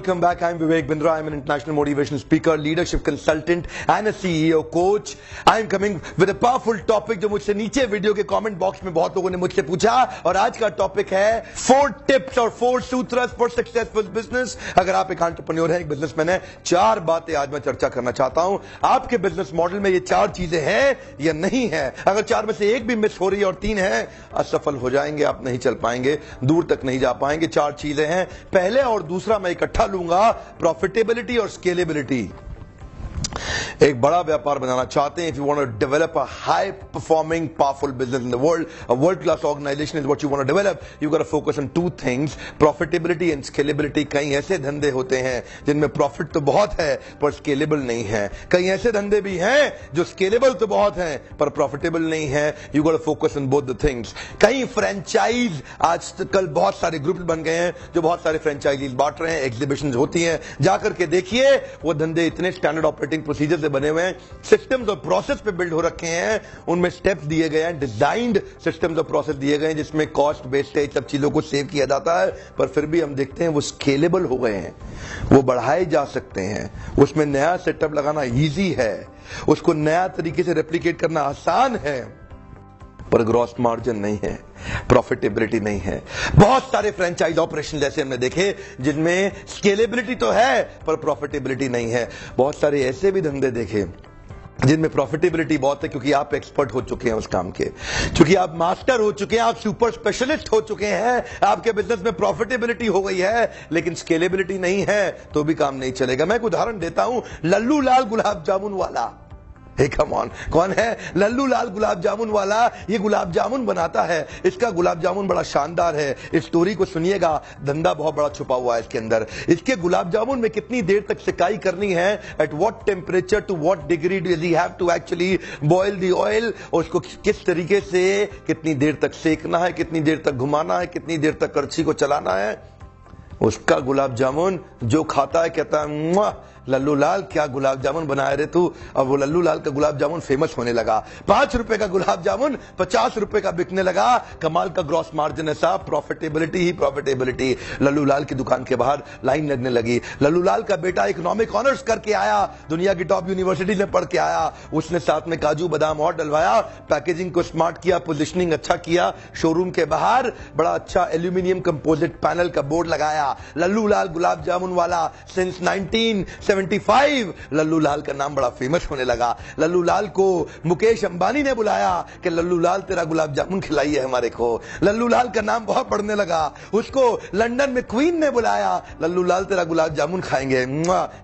welcome back. I'm Vivek Bindra. I'm an international motivational speaker, leadership consultant and a CEO coach. I'm coming with a powerful topic जो मुझसे नीचे video के comment box में बहुत लोगों ने मुझसे पूछा, और आज का टॉपिक है 4 टिप्स और 4 सूत्रस फॉर सक्सेसफुल बिजनेस। अगर आप एक एंटरप्रेन्योर हैं, एक बिजनेसमैन है, 4 बातें आज मैं चर्चा करना चाहता हूं। आपके बिजनेस मॉडल में ये 4 चीजें हैं या नहीं है। अगर 4 में से एक भी मिस हो रही है और 3 है, असफल हो जाएंगे, आप नहीं चल पाएंगे, दूर तक नहीं जा पाएंगे। 4 चीजें हैं। पहले और दूसरा मैं इकट्ठा लूंगा, प्रॉफिटेबिलिटी और स्केलेबिलिटी। एक बड़ा व्यापार बनाना चाहते हैं, if you want to develop a high performing powerful business in the world, a world class organization is what you want to develop, you got to focus on 2 things, profitability and scalability। कई ऐसे धंधे होते हैं जिनमें profit तो बहुत है पर स्केलेबल नहीं है। कई ऐसे धंधे भी हैं जो स्केलेबल तो बहुत हैं पर प्रॉफिटेबल नहीं है। you got to focus on both the things। कई फ्रेंचाइज आजकल बहुत सारे ग्रुप बन गए हैं जो बहुत सारे फ्रेंचाइजीज बांट रहे हैं, एग्जीबिशंस होती हैं, जाकर के देखिए वो धंधे इतने स्टैंडर्ड ऑपरेटिंग प्रोसीजर से बने हुए हैं, सिस्टम्स और प्रोसेस पे बिल्ड हो रखे हैं, उनमें स्टेप्स दिए गए हैं, डिजाइंड सिस्टम्स और प्रोसेस दिए गए हैं जिसमें कॉस्ट वेस्टेज सब चीजों को सेव किया जाता है, पर फिर भी हम देखते हैं वो स्केलेबल हो गए हैं, वो बढ़ाए जा सकते हैं, उसमें नया सेटअप लगाना इजी है, उसको नया तरीके से रेप्लिकेट करना आसान है, पर ग्रॉस मार्जिन नहीं है, प्रॉफिटेबिलिटी नहीं है। बहुत सारे फ्रेंचाइज ऑपरेशन जैसे हमने देखे जिनमें स्केलेबिलिटी तो है पर प्रॉफिटेबिलिटी नहीं है। बहुत सारे ऐसे भी धंधे देखे जिनमें प्रॉफिटेबिलिटी बहुत है क्योंकि आप एक्सपर्ट हो चुके हैं उस काम के, क्योंकि आप मास्टर हो चुके हैं, आप सुपर स्पेशलिस्ट हो चुके हैं, आपके बिजनेस में प्रॉफिटेबिलिटी हो गई है, लेकिन स्केलेबिलिटी नहीं है तो भी काम नहीं चलेगा। मैं एक उदाहरण देता हूं, लल्लू लाल गुलाब जामुन वाला। कम ऑन, कौन है लल्लू लाल गुलाब जामुन वाला? ये गुलाब जामुन बनाता है, इसका गुलाब जामुन बड़ा शानदार है। इस स्टोरी को सुनिएगा, धंधा बहुत बड़ा छुपा हुआ है इसके अंदर। इसके गुलाब जामुन में कितनी देर तक सिकाई करनी है, at what temperature to what degree do you have to actually boil the oil, और उसको किस तरीके से कितनी देर तक सेकना है, कितनी देर तक घुमाना है, कितनी देर तक कड़छी को चलाना है। उसका गुलाब जामुन जो खाता है कहता है, लल्लू लाल क्या गुलाब जामुन बनाए रे तू। और वो लल्लू लाल का गुलाब जामुन फेमस होने लगा। 5 रुपए का गुलाब जामुन 50 रुपए का बिकने लगा। कमाल का ग्रॉस मार्जिन है साहब, प्रॉफिटेबिलिटी ही प्रॉफिटेबिलिटी। लल्लू लाल की दुकान के बाहर लाइन लगने लगी। लल्लू लाल का बेटा इकोनॉमिक ऑनर्स करके आया, दुनिया की टॉप यूनिवर्सिटी में पढ़ के आया, उसने साथ में काजू बादाम और डलवाया, पैकेजिंग को स्मार्ट किया, पोजिशनिंग अच्छा किया, शोरूम के बाहर बड़ा अच्छा एल्यूमिनियम कंपोजिट पैनल का बोर्ड लगाया, लल्लू लाल गुलाब जामुन वाला। सिंस 1975 लल्लू लाल का नाम बड़ा फेमस होने लगा। लल्लू लाल को मुकेश अंबानी ने बुलाया कि लल्लू लाल तेरा गुलाब जामुन खिलाइए हमारे को। लल्लू लाल का नाम बहुत बढ़ने लगा। उसको लंदन में क्वीन ने बुलाया, लल्लू लाल तेरा गुलाब जामुन खाएंगे,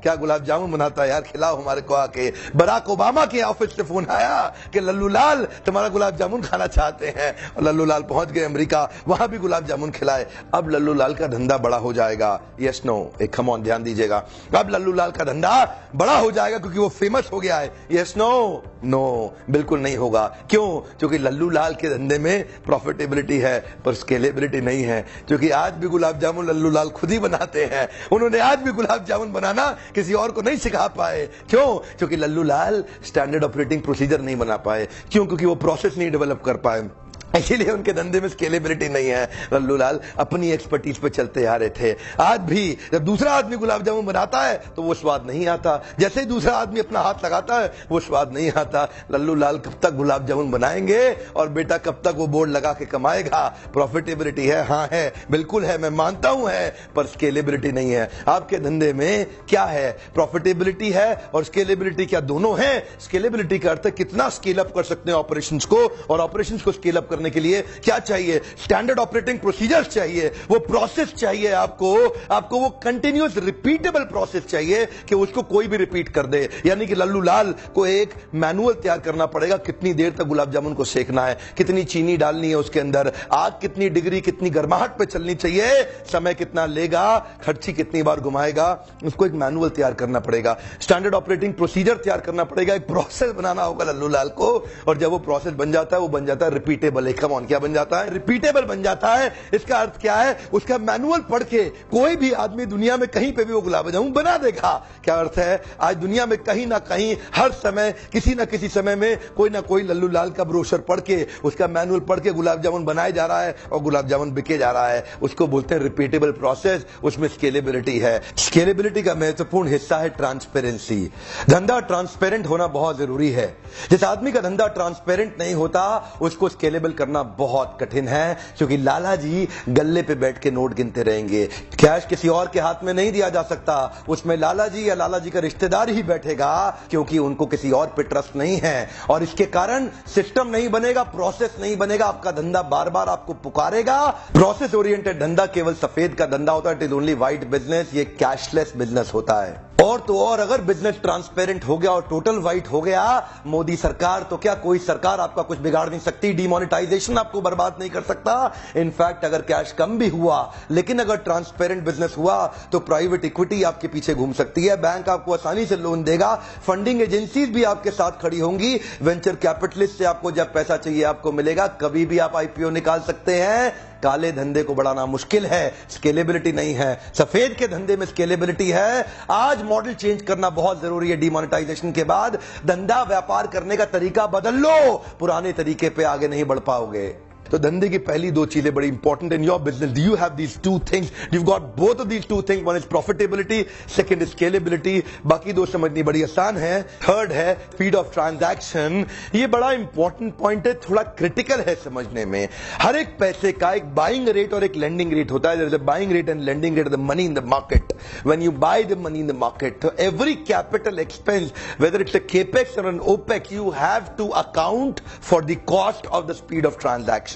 क्या गुलाब जामुन बनाता है यार, खिलाओ हमारे को आके। बराक ओबामा के ऑफिस से फोन आया कि लल्लू लाल तुम्हारा गुलाब जामुन खाना चाहते हैं, और लल्लू लाल पहुंच गए अमेरिका, वहां भी गुलाब जामुन खिलाए। अब लल्लू लाल का धंधा बड़ा हो जाएगा। यस नो, एक कम ऑन, ध्यान दीजिएगा। अब लल्लू लाल का धंधा बड़ा हो जाएगा क्योंकि वो फेमस हो गया है। Yes no? नो, बिल्कुल नहीं होगा। क्यों? क्योंकि लल्लू लाल के धंधे में प्रॉफिटेबिलिटी है पर स्केलेबिलिटी नहीं है। क्योंकि आज भी गुलाब जामुन लल्लू लाल खुद ही बनाते हैं। उन्होंने आज भी गुलाब जामुन बनाना किसी और को नहीं सिखा पाए। क्यों? क्योंकि लल्लू लाल स्टैंडर्ड ऑपरेटिंग प्रोसीजर नहीं बना पाए। क्यों? क्योंकि वो प्रोसेस नहीं डेवलप कर पाए, इसीलिए उनके धंधे में स्केलेबिलिटी नहीं है। लल्लू लाल अपनी एक्सपर्टीज पे चलते आ रहे थे। आज भी जब दूसरा आदमी गुलाब जामुन बनाता है तो वो स्वाद नहीं आता, जैसे ही दूसरा आदमी अपना हाथ लगाता है वो स्वाद नहीं आता। लल्लू लाल कब तक गुलाब जामुन बनाएंगे और बेटा कब तक वो बोर्ड लगा के कमाएगा? प्रॉफिटेबिलिटी है, हाँ है, बिल्कुल है, मैं मानता हूं है, पर स्केलेबिलिटी नहीं है। आपके धंधे में क्या है? प्रॉफिटेबिलिटी है और स्केलेबिलिटी क्या दोनों है? स्केलेबिलिटी का अर्थ है कितना स्केल अप कर सकते हैं ऑपरेशंस को, और ऑपरेशंस को स्केल अप के लिए क्या चाहिए? स्टैंडर्ड ऑपरेटिंग प्रोसीजर्स चाहिए, वो प्रोसेस चाहिए आपको वो कंटिन्यूअस रिपीटेबल प्रोसेस चाहिए कि उसको कोई भी रिपीट कर दे। यानी कि लल्लू लाल को एक मैनुअल तैयार करना पड़ेगा, कितनी देर तक गुलाब जामुन को सेकना है, कितनी चीनी डालनी है उसके अंदर, आग कितनी डिग्री कितनी गर्माहट पे चलनी चाहिए, समय कितना लेगा, खर्ची कितनी बार घुमाएगा, उसको एक मैनुअल तैयार करना पड़ेगा, स्टैंडर्ड ऑपरेटिंग प्रोसीजर तैयार करना पड़ेगा, एक प्रोसेस बनाना होगा लल्लू लाल को। और जब वो प्रोसेस बन जाता है वो बन जाता है रिपीटेबल। रिपीटेबल है। कम ऑन, क्या बन जाता है? रिपीटेबल बन जाता है। इसका अर्थ क्या है? उसका मैनुअल पढ़ के कोई भी आदमी दुनिया में कहीं पे भी वो गुलाब जामुन बना देगा। क्या अर्थ है? आज दुनिया में कहीं ना कहीं हर समय किसी ना किसी समय में कोई ना कोई लल्लू लाल का ब्रोशर पढ़ के, उसका मैनुअल पढ़ के गुलाब जामुन बनाया जा रहा है और गुलाब जामुन बिके जा रहा है। उसको बोलते हैं रिपीटेबल प्रोसेस। उसमें स्केलेबिलिटी है। स्केलेबिलिटी का महत्वपूर्ण हिस्सा है ट्रांसपेरेंसी। धंधा ट्रांसपेरेंट होना बहुत जरूरी है। जिस आदमी का धंधा ट्रांसपेरेंट नहीं होता उसको स्केलेबल करना बहुत कठिन है, क्योंकि लाला जी गल्ले पे बैठ के नोट गिनते रहेंगे। कैश किसी और के हाथ में नहीं दिया जा सकता, उसमें लाला जी या लाला जी का रिश्तेदार ही बैठेगा, क्योंकि उनको किसी और पे ट्रस्ट नहीं है। और इसके कारण सिस्टम नहीं बनेगा, प्रोसेस नहीं बनेगा। आपका धंधा बार बार आपको पुकारेगा। प्रोसेस ओरिएंटेड धंधा केवल सफेद का धंधा होता है। It is only white business. ये कैशलेस बिजनेस होता है। और तो और अगर बिजनेस ट्रांसपेरेंट हो गया और टोटल व्हाइट हो गया, मोदी सरकार तो क्या, कोई सरकार आपका कुछ बिगाड़ नहीं सकती। डिमोनेटाइजेशन आपको बर्बाद नहीं कर सकता। इनफैक्ट अगर कैश कम भी हुआ, लेकिन अगर ट्रांसपेरेंट बिजनेस हुआ तो प्राइवेट इक्विटी आपके पीछे घूम सकती है। बैंक आपको आसानी से लोन देगा। फंडिंग एजेंसीज भी आपके साथ खड़ी होंगी। वेंचर कैपिटलिस्ट से आपको जब पैसा चाहिए आपको मिलेगा। कभी भी आप आईपीओ निकाल सकते हैं। काले धंधे को बढ़ाना मुश्किल है, स्केलेबिलिटी नहीं है। सफेद के धंधे में स्केलेबिलिटी है। आज मॉडल चेंज करना बहुत जरूरी है। डिमोनेटाइजेशन के बाद धंधा व्यापार करने का तरीका बदल लो, पुराने तरीके पे आगे नहीं बढ़ पाओगे। तो धंधे की पहली दो चीजें बड़ी important in your business. Do you have these two things? You got both of these two things. One is profitability, second is scalability. बाकी दो समझनी बड़ी आसान है। थर्ड है स्पीड ऑफ ट्रांजैक्शन। ये बड़ा इंपॉर्टेंट पॉइंट है, थोड़ा क्रिटिकल है समझने में। हर एक पैसे का एक बाइंग रेट और एक लेंडिंग रेट होता है। There is a buying rate and lending rate, the money in the market. When you buy the money in the market, तो every capital expense, whether it's a capex or an opex, you have to account for the cost of the speed of transaction.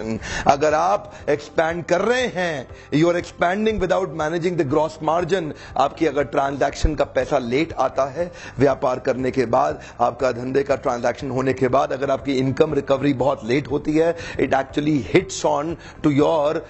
अगर आप expand कर रहे हैं, you are expanding without managing the gross margin. आपकी अगर transaction का पैसा late आता है व्यापार करने के बाद, आपका धंधे का ट्रांजैक्शन होने के बाद, अगर आपकी इनकम रिकवरी बहुत लेट होती है, it actually hits on to your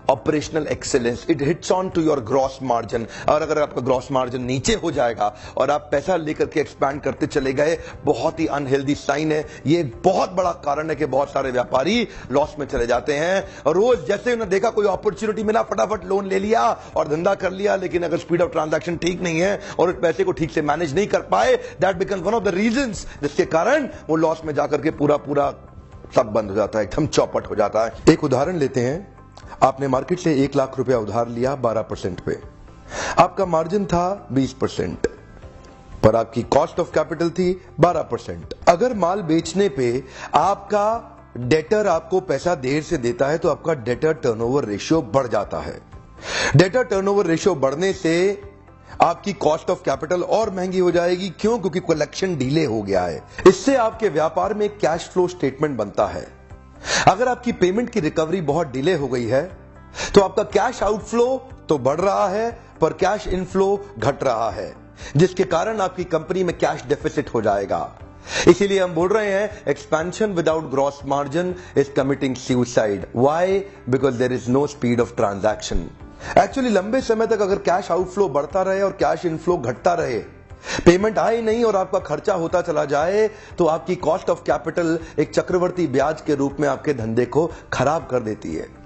operational excellence, it hits on to your gross margin. और अगर आपका ग्रॉस मार्जिन नीचे हो जाएगा और आप पैसा लेकर के एक्सपैंड करते चले गए, बहुत ही अनहेल्दी साइन है। ये बहुत बड़ा कारण है कि बहुत सारे व्यापारी लॉस में चले जाते हैं। और रोज जैसे उन्हें देखा कोई अपॉर्चुनिटी मिला, फटाफट लोन ले लिया और धंधा कर लिया। लेकिन अगर स्पीड ऑफ ट्रांजैक्शन ठीक नहीं है और उस पैसे को ठीक से मैनेज नहीं कर पाए, that becomes one of the reasons जिसके कारण वो लॉस में जाकर के पूरा सब बंद हो जाता है, एकदम चौपट हो जाता है। एक उदाहरण लेते हैं। आपने मार्केट से 1 लाख रुपया उधार लिया 12% पे। आपका मार्जिन था 20%, पर आपकी कॉस्ट ऑफ कैपिटल थी 12%। अगर माल बेचने पे आपका डेटर आपको पैसा देर से देता है तो आपका डेटर टर्नओवर रेशियो बढ़ जाता है। डेटर टर्नओवर रेशियो बढ़ने से आपकी कॉस्ट ऑफ कैपिटल और महंगी हो जाएगी। क्यों? क्योंकि कलेक्शन डिले हो गया है। इससे आपके व्यापार में कैश फ्लो स्टेटमेंट बनता है। अगर आपकी पेमेंट की रिकवरी बहुत डिले हो गई है तो आपका कैश आउटफ्लो तो बढ़ रहा है, पर कैश इनफ्लो घट रहा है, जिसके कारण आपकी कंपनी में कैश डेफिसिट हो जाएगा। इसीलिए हम बोल रहे हैं expansion without gross margin is committing suicide. Why? Because there is no speed of transaction. Actually लंबे समय तक अगर कैश आउटफ्लो बढ़ता रहे और कैश इनफ्लो घटता रहे, पेमेंट आए नहीं और आपका खर्चा होता चला जाए, तो आपकी कॉस्ट ऑफ कैपिटल एक चक्रवर्ती ब्याज के रूप में आपके धंधे को खराब कर देती है।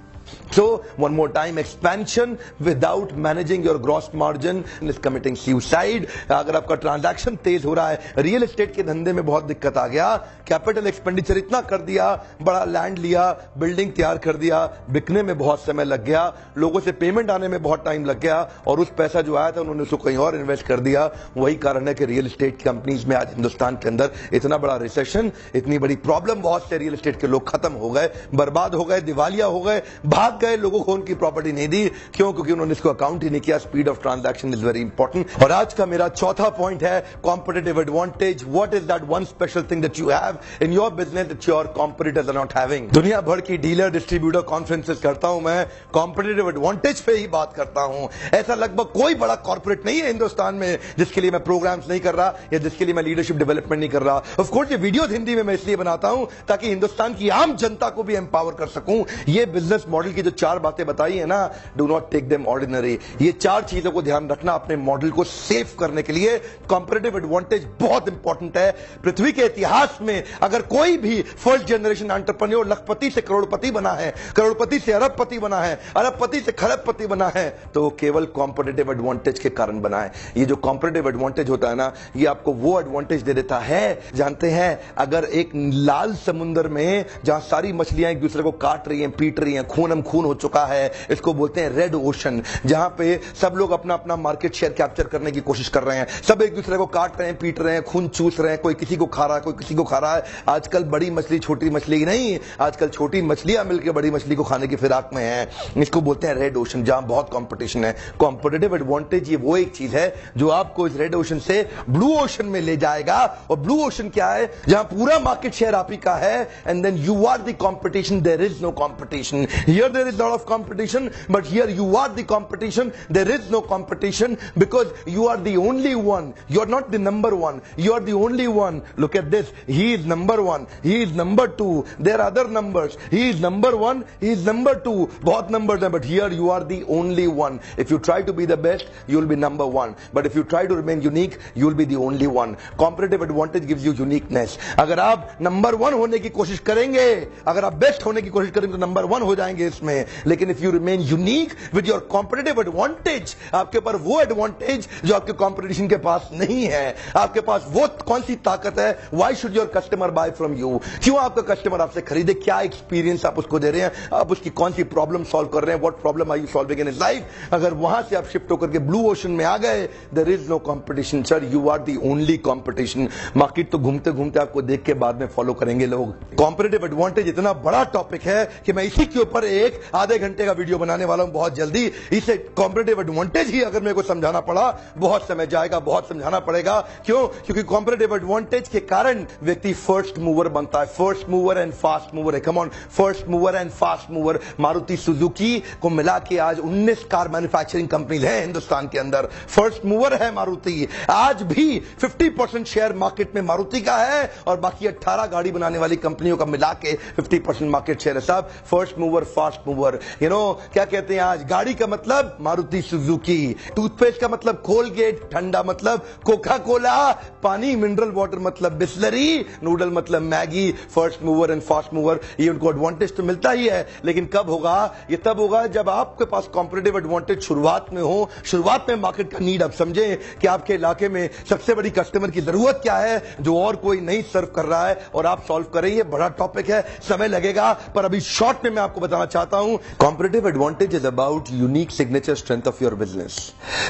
So one more time, expansion without managing your gross margin is committing suicide। अगर आपका ट्रांजैक्शन तेज हो रहा है, रियल एस्टेट के धंधे में बहुत दिक्कत आ गया, कैपिटल एक्सपेंडिचर इतना कर दिया, बड़ा लैंड लिया, बिल्डिंग तैयार कर दिया, बिकने में बहुत समय लग गया, लोगों से पेमेंट आने में बहुत टाइम लग गया, और उस पैसा जो आया था उन्होंने उसको कहीं और इन्वेस्ट कर दिया। वही कारण है कि रियल एस्टेट कंपनीज में आज हिंदुस्तान के अंदर इतना बड़ा रिसेशन, इतनी बड़ी प्रॉब्लम, बहुत से रियल एस्टेट के लोग खत्म हो गए, बर्बाद हो गए, दिवालिया हो गए, भाग गए, लोगों को उनकी प्रॉपर्टी नहीं दी। क्यों? क्योंकि उन्होंने इसको अकाउंट ही नहीं किया। Speed of transaction is very important. और आज का मेरा चौथा पॉइंट है competitive advantage. What is that one special thing that you have in your business that your competitors are not having? दुनिया भर की डीलर डिस्ट्रीब्यूटर कॉन्फ्रेंसेस करता हूं मैं, कॉम्पिटिटिव एडवांटेज पे ही बात करता हूं। ऐसा लगभग कोई बड़ा कॉर्पोरेट नहीं है हिंदुस्तान में जिसके लिए मैं प्रोग्राम्स नहीं कर रहा या जिसके लिए मैं लीडरशिप डेवलपमेंट नहीं कर रहा। ऑफ कोर्स ये वीडियोस हिंदी में मैं इसलिए बनाता हूं ताकि हिंदुस्तान की आम जनता को भी एम्पावर कर सकूं। ये बिजनेस मॉडल मॉडल की जो 4 बातें बताई है ना, do not take them ordinary. ये 4 चीजों को ध्यान रखना अपने मॉडल को सेव करने के लिए। कॉम्पिटिटिव एडवांटेज बहुत इंपॉर्टेंट है। पृथ्वी के इतिहास में अगर कोई भी फर्स्ट जनरेशन एंटरप्रेन्योर लखपति से करोड़पति बना है, करोड़पति से अरबपति बना है, अरबपति से खरबपति बना है, तो केवल कॉम्पिटिटिव एडवांटेज के कारण बना है। ये जो कॉम्पिटिटिव एडवांटेज होता है ना, ये आपको वो एडवांटेज दे देता है। जानते हैं, अगर एक लाल समुद्र में जहां सारी मछलियां एक दूसरे को काट रही हैं, पीट रही हैं, खून हो चुका है, इसको बोलते हैं रेड ओशन, जहां पे सब लोग अपना अपना मार्केट शेयर कैप्चर करने की कोशिश कर रहे हैं, सब एक दूसरे को काट रहे हैं, पीट रहे हैं, खून चूस रहे हैं, कोई किसी को खा रहा है, कोई किसी को खा रहा है। आजकल बड़ी मछली छोटी मछली नहीं, आजकल छोटी मछलियां मिलकर बड़ी मछली को खाने की फिराक में है। इसको बोलते हैं रेड ओशन, जहां बहुत कंपटीशन है। कॉम्पिटिटिव एडवांटेज ये वो एक चीज है जो आपको इस रेड ओशन से ब्लू ओशन में ले जाएगा। और ब्लू ओशन क्या है? जहां पूरा मार्केट शेयर आप ही का है, and then you are the competition, there is no competition. Here there is lot of competition, but here you are the competition, there is no competition, because you are the only one, you are not the number one, you are the only one. Look at this, he is number 1, he is number 2, there are other numbers, he is number 1, he is number 2, बहुत numbers हैं, but here you are the only one. If you try to be the best, you will be number 1, but if you try to remain unique, you will be the only one. Competitive advantage gives you uniqueness. अगर आप number 1 होने की कोशिश करेंगे, अगर आप best होने की कोशिश करेंगे तो नंबर 1 हो जाएंगे इसमें। लेकिन if you remain unique with your competitive advantage, आपके पास वो एडवांटेज जो आपके कंपटीशन के पास नहीं है। आपके पास वो कौन सी ताकत है? Why should your customer buy from you? क्यों आपका कस्टमर आपसे खरीदे? क्या एक्सपीरियंस आप उसको दे रहे हैं? आप उसकी कौन सी प्रॉब्लम सॉल्व कर रहे हैं? What problem are you solving in his life? अगर वहां से आप शिफ्ट होकर के ब्लू ओशन में आ गए, there is no competition sir, you are the only competition. Market तो घूमते घूमते आपको देख के बाद में फॉलो करेंगे लोग। कॉम्पिटिटिव एडवांटेज इतना बड़ा टॉपिक है कि मैं इसी के ऊपर एक आधे घंटे का वीडियो बनाने वाला हूं बहुत जल्दी। इसे कॉम्पिटिटिव एडवांटेज ही अगर मेरे को समझाना पड़ा, बहुत समय जाएगा, बहुत समझाना पड़ेगा। क्यों? क्योंकि कॉम्पिटिटिव एडवांटेज के कारण व्यक्ति फर्स्ट मूवर बनता है। First mover and fast mover है, come on, first mover and fast mover. Maruti Suzuki को मिला के आज 19 कार मैन्युफैक्चरिंग कंपनीज हैं हिंदुस्तान के अंदर। फर्स्ट मूवर है मारुति। आज भी 50% शेयर मार्केट में मारुति का है और बाकी 18 गाड़ी बनाने वाली कंपनियों का मिला के 50% मार्केट शेयर है। सब first mover, fast mover. You know क्या कहते हैं आज? गाड़ी का मतलब मारुति सुजुकी, टूथपेस्ट का मतलब कोलगेट, ठंडा मतलब कोका कोला, पानी मिनरल वाटर मतलब बिस्लरी, नूडल मतलब Maggi. First mover and fast mover, ये उनको एडवांटेज तो मिलता ही है, लेकिन कब होगा? ये तब होगा जब आपके पास कॉम्पिटिटिव एडवांटेज शुरुआत में हो। शुरुआत में मार्केट का नीड, आप समझें कि आपके इलाके में सबसे बड़ी कस्टमर की जरूरत क्या है जो और कोई नहीं सर्व कर रहा है, और आप सॉल्व करेंगे। बड़ा टॉपिक है, समय लगेगा, पर अभी शॉर्ट में मैं आपको बताना चाहता हूं। Competitive advantage is about unique signature strength of your business.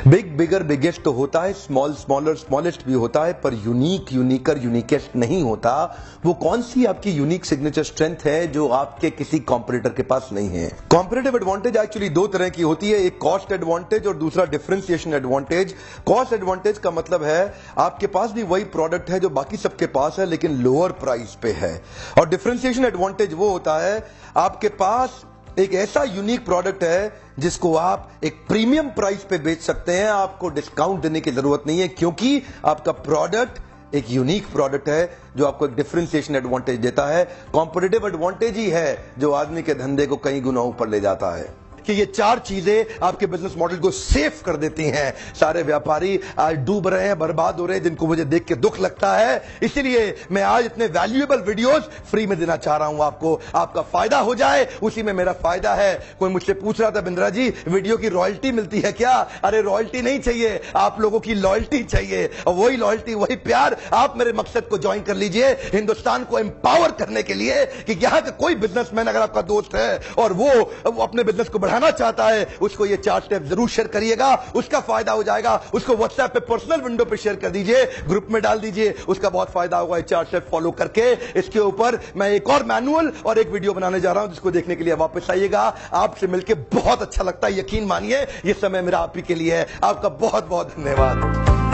Big bigger biggest तो होता है, स्मॉल स्मॉलर स्मॉलेस्ट भी होता है, पर यूनिक यूनिकर यूनिकेस्ट नहीं होता। वो कौन सी आपकी यूनिक सिग्नेचर स्ट्रेंथ है जो आपके किसी कॉम्पिटिटर के पास नहीं है? कॉम्पिटिटिव एडवांटेज एक्चुअली 2 तरह की होती है, एक कॉस्ट एडवांटेज और दूसरा डिफरेंशिएशन एडवांटेज। कॉस्ट एडवांटेज का मतलब है आपके पास भी वही प्रोडक्ट है जो बाकी सबके पास है, लेकिन लोअर प्राइस पे है। और डिफरेंशिएशन एडवांटेज वो होता है आपके पास एक ऐसा यूनिक प्रोडक्ट है जिसको आप एक प्रीमियम प्राइस पे बेच सकते हैं। आपको डिस्काउंट देने की जरूरत नहीं है, क्योंकि आपका प्रोडक्ट एक यूनिक प्रोडक्ट है जो आपको एक डिफरेंशिएशन एडवांटेज देता है। कॉम्पिटिटिव एडवांटेज ही है जो आदमी के धंधे को कई गुना ऊपर ले जाता है। कि ये 4 चीजें आपके बिजनेस मॉडल को सेफ कर देती हैं। सारे व्यापारी आज डूब रहे हैं, बर्बाद हो रहे हैं, जिनको मुझे देख के दुख लगता है। इसीलिए मैं आज इतने वैल्यूएबल वीडियोस फ्री में देना चाह रहा हूं आपको। आपका फायदा हो जाए, उसी में मेरा फायदा है। कोई मुझसे पूछ रहा था, बिंद्रा जी वीडियो की रॉयल्टी मिलती है क्या? अरे रॉयल्टी नहीं चाहिए, आप लोगों की लॉयल्टी चाहिए, और वही लॉयल्टी, वही प्यार। आप मेरे मकसद को ज्वाइन कर लीजिए, हिंदुस्तान को एम्पावर करने के लिए। कि यहां का कोई बिजनेसमैन अगर आपका दोस्त है और वो अपने बिजनेस को बढ़ाना चाहता है, उसको ये 4 स्टेप जरूर शेयर करिएगा, उसका फायदा हो जाएगा। उसको व्हाट्सएप पे पर्सनल विंडो पे शेयर कर दीजिए, ग्रुप में डाल दीजिए, उसका बहुत फायदा होगा। ये 4 स्टेप फॉलो करके इसके ऊपर मैं एक और मैनुअल और एक वीडियो बनाने जा रहा हूं, जिसको देखने के लिए वापस आइएगा। आपसे मिलकर बहुत अच्छा लगता है, यकीन मानिए ये समय मेरा आप ही के लिए है। आपका बहुत बहुत धन्यवाद।